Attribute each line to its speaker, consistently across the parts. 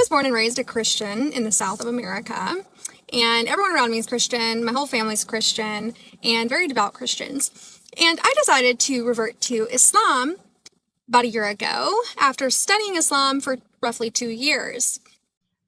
Speaker 1: was born and raised a Christian in the South of America, and everyone around me is Christian. My whole family's Christian, and very devout Christians. And I decided to revert to Islam about a year ago after studying Islam for roughly 2 years.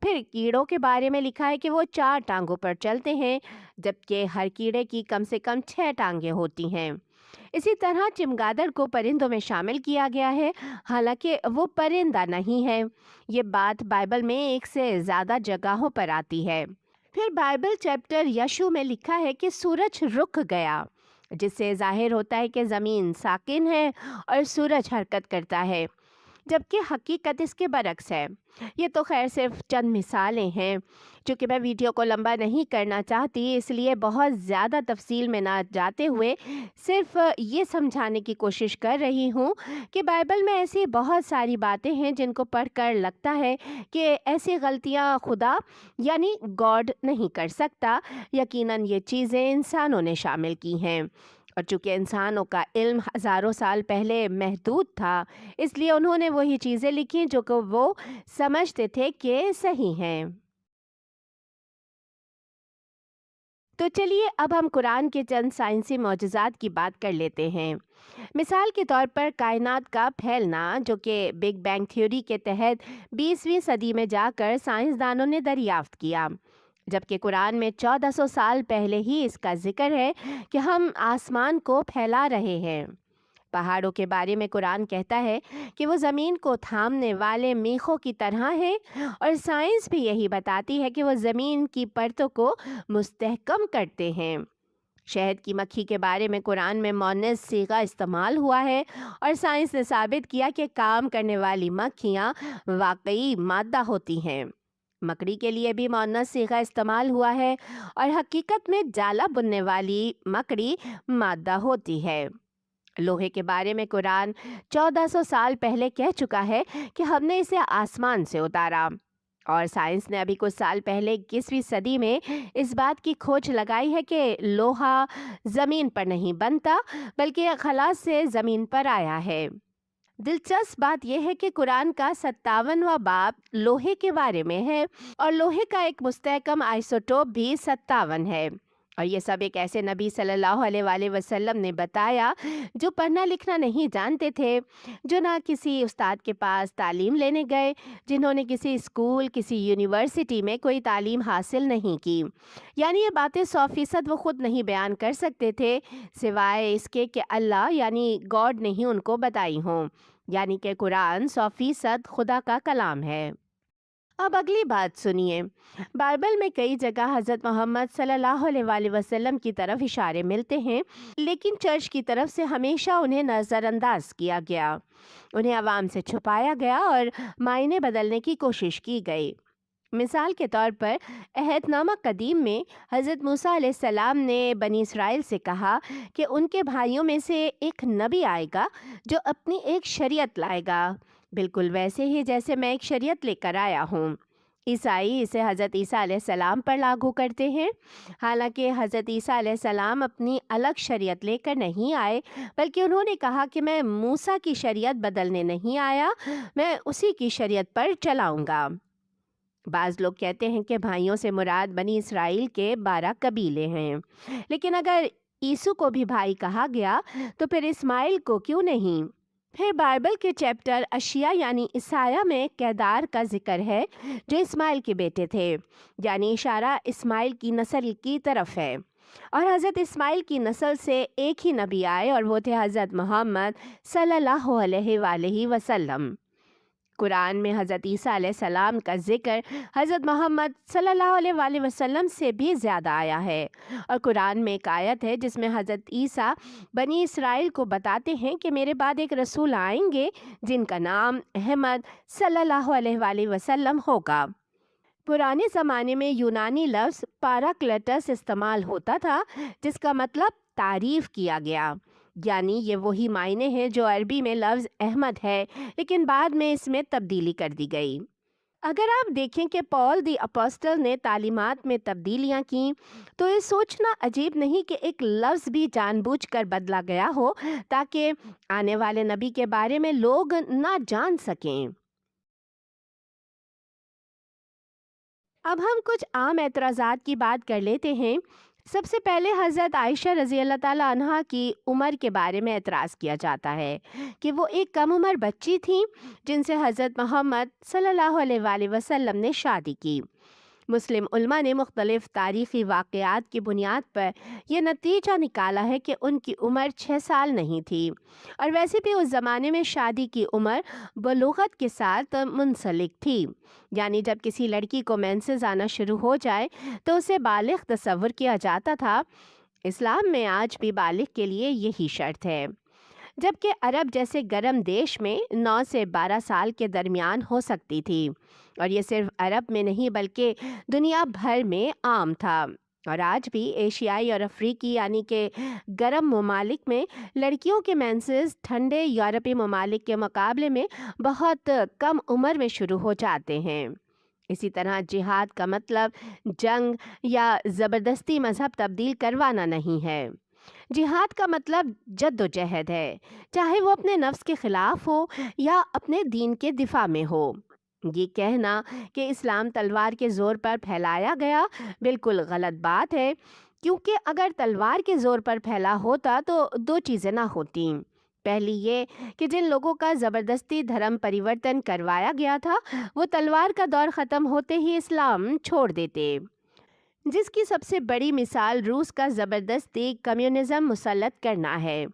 Speaker 2: پھر کیڑوں کے بارے میں لکھا ہے کہ وہ 4 ٹانگوں پر چلتے ہیں، جبکہ ہر کیڑے کی کم سے کم 6 ٹانگیں ہوتی ہیں۔ اسی طرح چمگادڑ کو پرندوں میں شامل کیا گیا ہے، حالانکہ وہ پرندہ نہیں ہے۔ یہ بات بائبل میں 1 سے زیادہ جگہوں پر آتی ہے۔ پھر بائبل چیپٹر یشوع میں لکھا ہے کہ سورج رک گیا، جس سے ظاہر ہوتا ہے کہ زمین ساکن ہے اور سورج حرکت کرتا ہے، جبکہ حقیقت اس کے برعکس ہے۔ یہ تو خیر صرف چند مثالیں ہیں۔ چونکہ میں ویڈیو کو لمبا نہیں کرنا چاہتی، اس لیے بہت زیادہ تفصیل میں نہ جاتے ہوئے صرف یہ سمجھانے کی کوشش کر رہی ہوں کہ بائبل میں ایسی بہت ساری باتیں ہیں جن کو پڑھ کر لگتا ہے کہ ایسی غلطیاں خدا یعنی گاڈ نہیں کر سکتا۔ یقیناً یہ چیزیں انسانوں نے شامل کی ہیں، اور چونکہ انسانوں کا علم ہزاروں سال پہلے محدود تھا، اس لیے انہوں نے وہی چیزیں لکھی جو کہ وہ سمجھتے تھے کہ صحیح ہیں۔ تو چلیے اب ہم قرآن کے چند سائنسی معجزات کی بات کر لیتے ہیں۔ مثال کے طور پر کائنات کا پھیلنا، جو کہ بگ بینگ تھیوری کے تحت 20ویں صدی میں جا کر سائنسدانوں نے دریافت کیا، جبکہ قرآن میں 1400 سال پہلے ہی اس کا ذکر ہے کہ ہم آسمان کو پھیلا رہے ہیں۔ پہاڑوں کے بارے میں قرآن کہتا ہے کہ وہ زمین کو تھامنے والے میخوں کی طرح ہیں، اور سائنس بھی یہی بتاتی ہے کہ وہ زمین کی پرتوں کو مستحکم کرتے ہیں۔ شہد کی مکھی کے بارے میں قرآن میں مؤنث صیغہ استعمال ہوا ہے، اور سائنس نے ثابت کیا کہ کام کرنے والی مکھیاں واقعی مادہ ہوتی ہیں۔ مکڑی کے لیے بھی مؤنث صیغہ استعمال ہوا ہے، اور حقیقت میں جالا بننے والی مکڑی مادہ ہوتی ہے۔ لوہے کے بارے میں قرآن 1400 سال پہلے کہہ چکا ہے کہ ہم نے اسے آسمان سے اتارا، اور سائنس نے ابھی کچھ سال پہلے 21ویں صدی میں اس بات کی کھوج لگائی ہے کہ لوہا زمین پر نہیں بنتا بلکہ خلا سے زمین پر آیا ہے۔ دلچسپ بات یہ ہے کہ قرآن کا 57واں باب لوہے کے بارے میں ہے، اور لوہے کا ایک مستحکم آئسوٹوپ بھی 57 ہے، اور یہ سب ایک ایسے نبی صلی اللہ علیہ وآلہ وسلم نے بتایا جو پڑھنا لکھنا نہیں جانتے تھے، جو نہ کسی استاد کے پاس تعلیم لینے گئے، جنہوں نے کسی اسکول کسی یونیورسٹی میں کوئی تعلیم حاصل نہیں کی۔ یعنی یہ باتیں 100% وہ خود نہیں بیان کر سکتے تھے، سوائے اس کے کہ اللہ یعنی گاڈ نے ہی ان کو بتائی ہوں، یعنی کہ قرآن 100% خدا کا کلام ہے۔ اب اگلی بات سنیے۔ بائبل میں کئی جگہ حضرت محمد صلی اللہ علیہ وآلہ وسلم کی طرف اشارے ملتے ہیں، لیکن چرچ کی طرف سے ہمیشہ انہیں نظر انداز کیا گیا، انہیں عوام سے چھپایا گیا اور معنی بدلنے کی کوشش کی گئی۔ مثال کے طور پر عہد نامہ قدیم میں حضرت موسیٰ علیہ السلام نے بنی اسرائیل سے کہا کہ ان کے بھائیوں میں سے ایک نبی آئے گا جو اپنی ایک شریعت لائے گا، بالکل ویسے ہی جیسے میں ایک شریعت لے کر آیا ہوں۔ عیسائی اسے حضرت عیسیٰ علیہ السلام پر لاگو کرتے ہیں، حالانکہ حضرت عیسیٰ علیہ السلام اپنی الگ شریعت لے کر نہیں آئے، بلکہ انہوں نے کہا کہ میں موسیٰ کی شریعت بدلنے نہیں آیا، میں اسی کی شریعت پر چلاؤں گا۔ بعض لوگ کہتے ہیں کہ بھائیوں سے مراد بنی اسرائیل کے 12 قبیلے ہیں، لیکن اگر عیسو کو بھی بھائی کہا گیا تو پھر اسماعیل کو کیوں نہیں؟ پھر بائبل کے چیپٹر اشعیا یعنی عیسائیہ میں کیدار کا ذکر ہے جو اسماعیل کے بیٹے تھے، یعنی اشارہ اسماعیل کی نسل کی طرف ہے، اور حضرت اسماعیل کی نسل سے ایک ہی نبی آئے، اور وہ تھے حضرت محمد صلی اللہ علیہ وآلہ وسلم۔ قرآن میں حضرت عیسیٰ علیہ السلام کا ذکر حضرت محمد صلی اللہ علیہ وآلہ وسلم سے بھی زیادہ آیا ہے، اور قرآن میں ایک آیت ہے جس میں حضرت عیسیٰ بنی اسرائیل کو بتاتے ہیں کہ میرے بعد ایک رسول آئیں گے جن کا نام احمد صلی اللہ علیہ وآلہ وسلم ہوگا۔ پرانے زمانے میں یونانی لفظ پاراکلیٹس استعمال ہوتا تھا جس کا مطلب تعریف کیا گیا، یعنی یہ وہی معنی ہے جو عربی میں لفظ احمد ہے، لیکن بعد میں اس میں تبدیلی کر دی گئی۔ اگر آپ دیکھیں کہ پال دی اپوسٹل نے تعلیمات میں تبدیلیاں کیں تو یہ سوچنا عجیب نہیں کہ ایک لفظ بھی جان بوجھ کر بدلا گیا ہو تاکہ آنے والے نبی کے بارے میں لوگ نہ جان سکیں۔ اب ہم کچھ عام اعتراضات کی بات کر لیتے ہیں۔ سب سے پہلے حضرت عائشہ رضی اللہ تعالیٰ عنہا کی عمر کے بارے میں اعتراض کیا جاتا ہے کہ وہ ایک کم عمر بچی تھیں جن سے حضرت محمد صلی اللہ علیہ وآلہ وسلم نے شادی کی۔ مسلم علماء نے مختلف تاریخی واقعات کی بنیاد پر یہ نتیجہ نکالا ہے کہ ان کی عمر 6 سال نہیں تھی، اور ویسے بھی اس زمانے میں شادی کی عمر بلوغت کے ساتھ منسلک تھی، یعنی جب کسی لڑکی کو مینسز آنا شروع ہو جائے تو اسے بالغ تصور کیا جاتا تھا۔ اسلام میں آج بھی بالغ کے لیے یہی شرط ہے، جبکہ عرب جیسے گرم دیش میں 9 سے 12 سال کے درمیان ہو سکتی تھی، اور یہ صرف عرب میں نہیں بلکہ دنیا بھر میں عام تھا۔ اور آج بھی ایشیائی اور افریقی یعنی کہ گرم ممالک میں لڑکیوں کے مینسز ٹھنڈے یورپی ممالک کے مقابلے میں بہت کم عمر میں شروع ہو جاتے ہیں۔ اسی طرح جہاد کا مطلب جنگ یا زبردستی مذہب تبدیل کروانا نہیں ہے۔ جہاد کا مطلب جد و جہد ہے، چاہے وہ اپنے نفس کے خلاف ہو یا اپنے دین کے دفاع میں ہو۔ یہ کہنا کہ اسلام تلوار کے زور پر پھیلایا گیا بالکل غلط بات ہے، کیونکہ اگر تلوار کے زور پر پھیلا ہوتا تو دو چیزیں نہ ہوتیں۔ پہلی یہ کہ جن لوگوں کا زبردستی دھرم پریورتن کروایا گیا تھا وہ تلوار کا دور ختم ہوتے ہی اسلام چھوڑ دیتے، جس کی سب سے بڑی مثال روس کا زبردستی کمیونزم مسلط کرنا ہے۔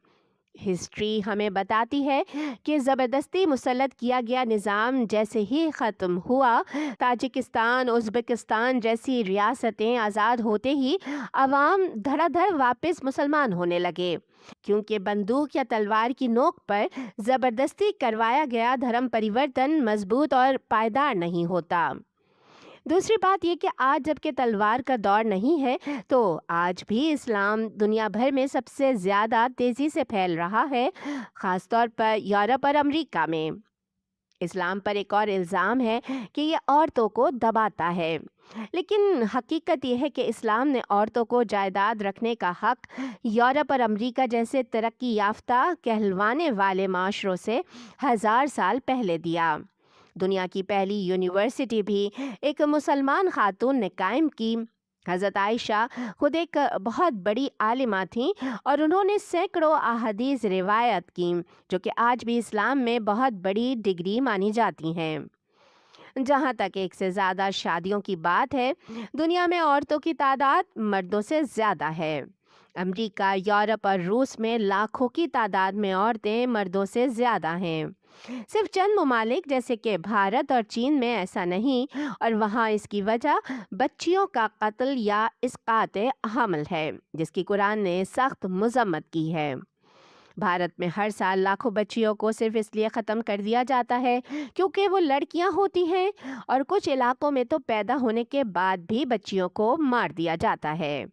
Speaker 2: ہسٹری ہمیں بتاتی ہے کہ زبردستی مسلط کیا گیا نظام جیسے ہی ختم ہوا، تاجکستان، ازبکستان جیسی ریاستیں آزاد ہوتے ہی عوام دھڑا دھڑ واپس مسلمان ہونے لگے، کیونکہ بندوق یا تلوار کی نوک پر زبردستی کروایا گیا دھرم پریورتن مضبوط اور پائیدار نہیں ہوتا۔ دوسری بات یہ کہ آج جب کہ تلوار کا دور نہیں ہے تو آج بھی اسلام دنیا بھر میں سب سے زیادہ تیزی سے پھیل رہا ہے، خاص طور پر یورپ اور امریکہ میں۔ اسلام پر ایک اور الزام ہے کہ یہ عورتوں کو دباتا ہے، لیکن حقیقت یہ ہے کہ اسلام نے عورتوں کو جائیداد رکھنے کا حق یورپ اور امریکہ جیسے ترقی یافتہ کہلوانے والے معاشروں سے 1000 سال پہلے دیا۔ دنیا کی پہلی یونیورسٹی بھی ایک مسلمان خاتون نے قائم کی۔ حضرت عائشہ خود ایک بہت بڑی عالمہ تھیں اور انہوں نے سینکڑوں احادیث روایت کی جو کہ آج بھی اسلام میں بہت بڑی ڈگری مانی جاتی ہیں۔ جہاں تک ایک سے زیادہ شادیوں کی بات ہے، دنیا میں عورتوں کی تعداد مردوں سے زیادہ ہے۔ امریکہ، یورپ اور روس میں لاکھوں کی تعداد میں عورتیں مردوں سے زیادہ ہیں۔ صرف چند ممالک جیسے کہ بھارت اور چین میں ایسا نہیں، اور وہاں اس کی وجہ بچیوں کا قتل یا اسقاط حمل ہے، جس کی قرآن نے سخت مذمت کی ہے۔ بھارت میں ہر سال لاکھوں بچیوں کو صرف اس لیے ختم کر دیا جاتا ہے کیونکہ وہ لڑکیاں ہوتی ہیں، اور کچھ علاقوں میں تو پیدا ہونے کے بعد بھی بچیوں کو مار دیا جاتا ہے۔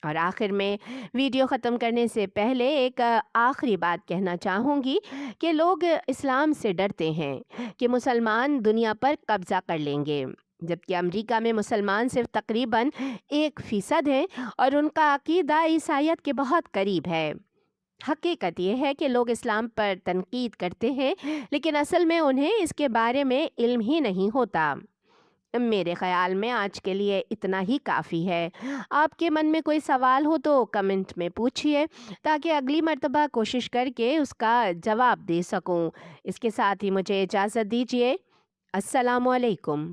Speaker 2: اور آخر میں ویڈیو ختم کرنے سے پہلے ایک آخری بات کہنا چاہوں گی کہ لوگ اسلام سے ڈرتے ہیں کہ مسلمان دنیا پر قبضہ کر لیں گے، جبکہ امریکہ میں مسلمان صرف تقریباً 1% ہیں اور ان کا عقیدہ عیسائیت کے بہت قریب ہے۔ حقیقت یہ ہے کہ لوگ اسلام پر تنقید کرتے ہیں لیکن اصل میں انہیں اس کے بارے میں علم ہی نہیں ہوتا۔ میرے خیال میں آج کے لیے اتنا ہی کافی ہے۔ آپ کے من میں کوئی سوال ہو تو کمنٹ میں پوچھیے تاکہ اگلی مرتبہ کوشش کر کے اس کا جواب دے سکوں۔ اس کے ساتھ ہی مجھے اجازت دیجیے۔ السلام علیکم۔